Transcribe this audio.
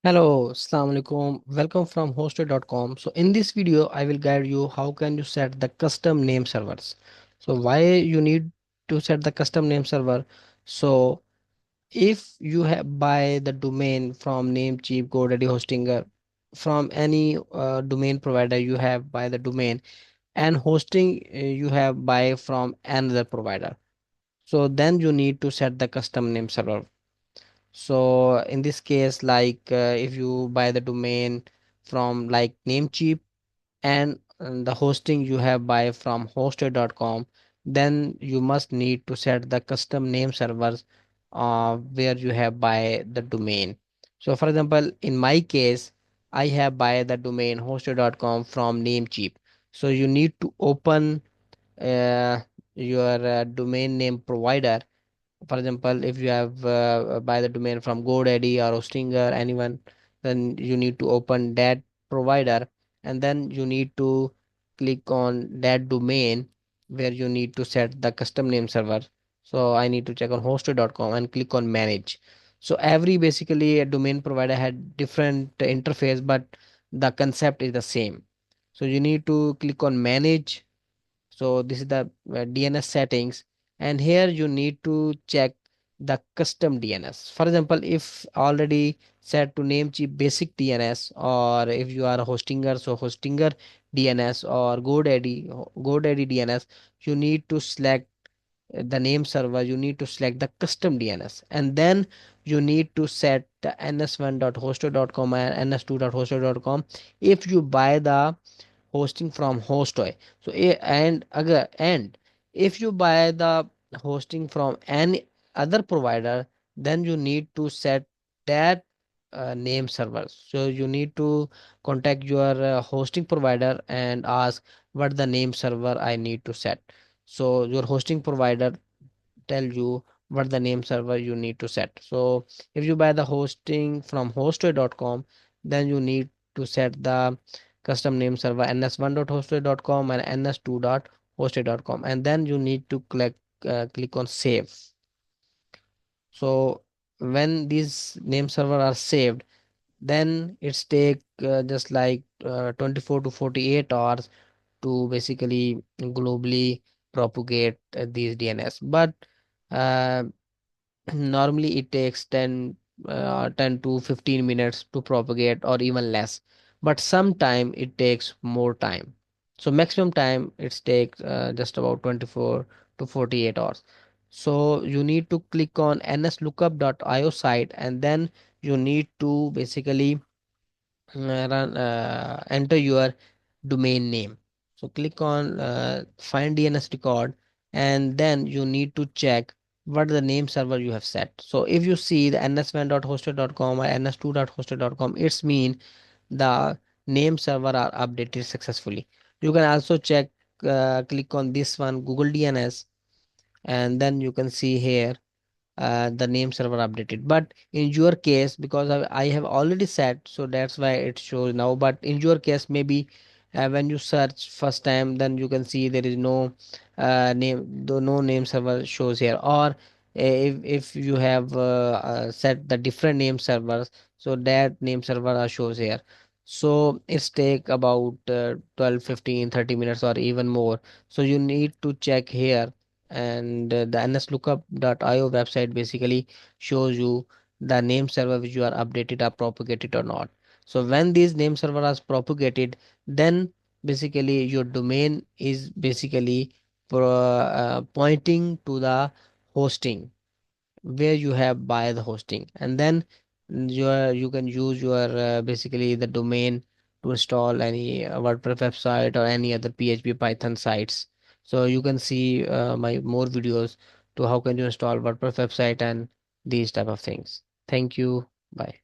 Hello, Assalamu alaikum. Welcome from hosted.com. So in this video, I will guide you how can you set the custom name servers. So why you need to set the custom name server? So if you have buy the domain from Namecheap, GoDaddy Hostinger, from any domain provider you have buy the domain and hosting you have buy from another provider. So then you need to set the custom name server. So in this case, like if you buy the domain from like Namecheap and the hosting you have buy from hosted.com, then you must need to set the custom name servers where you have buy the domain. So for example, in my case, I have buy the domain hosted.com from Namecheap. So you need to open uh, your domain name provider. For example, if you have buy the domain from GoDaddy or Hostinger, anyone, then you need to open that provider and then you need to click on that domain where you need to set the custom name server. So I need to check on hosted.com and click on manage. So every basically a domain provider had different interface, but the concept is the same. So you need to click on manage. So this is the DNS settings, and here you need to check the custom DNS. For example, if already set to Namecheap basic DNS, or if you are a hostinger, so hostinger DNS or GoDaddy DNS, you need to select the name server. You need to select the custom DNS, and then you need to set the ns1.hosted.com and ns2.hosted.com if you buy the hosting from Hostway. So and if you buy the hosting from any other provider, then you need to set that name server. So you need to contact your hosting provider and ask what the name server I need to set. So your hosting provider tell you what the name server you need to set. So if you buy the hosting from hostway.com, then you need to set the custom name server ns1.hostway.com and ns2.hostway.com, and then you need to click on save. So when these name server are saved, then it's take just like 24 to 48 hours to basically globally propagate these DNS. But uh, normally it takes 10 to 15 minutes to propagate or even less, but sometime it takes more time. So maximum time it's takes just about 24 to 48 hours. So you need to click on nslookup.io site, and then you need to basically enter your domain name. So click on find DNS record, and then you need to check what the name server you have set. So if you see the ns1.hosted.com or ns2.hosted.com, it's mean the name server are updated successfully. You can also check, click on this one Google DNS, and then you can see here the name server updated. But in your case, because I have already set, so that's why it shows now. But in your case, maybe when you search first time, then you can see there is no no name server shows here. Or if you have set the different name servers, so that name server shows here. So it's take about 12 15 30 minutes or even more. So you need to check here, and the nslookup.io website basically shows you the name server which you are updated are propagated or not. So when these name server are propagated, then basically your domain is basically pointing to the hosting where you have buy the hosting, and then you can use your basically the domain to install any WordPress website or any other PHP Python sites. So you can see my more videos to how can you install WordPress website and these type of things. Thank you. Bye.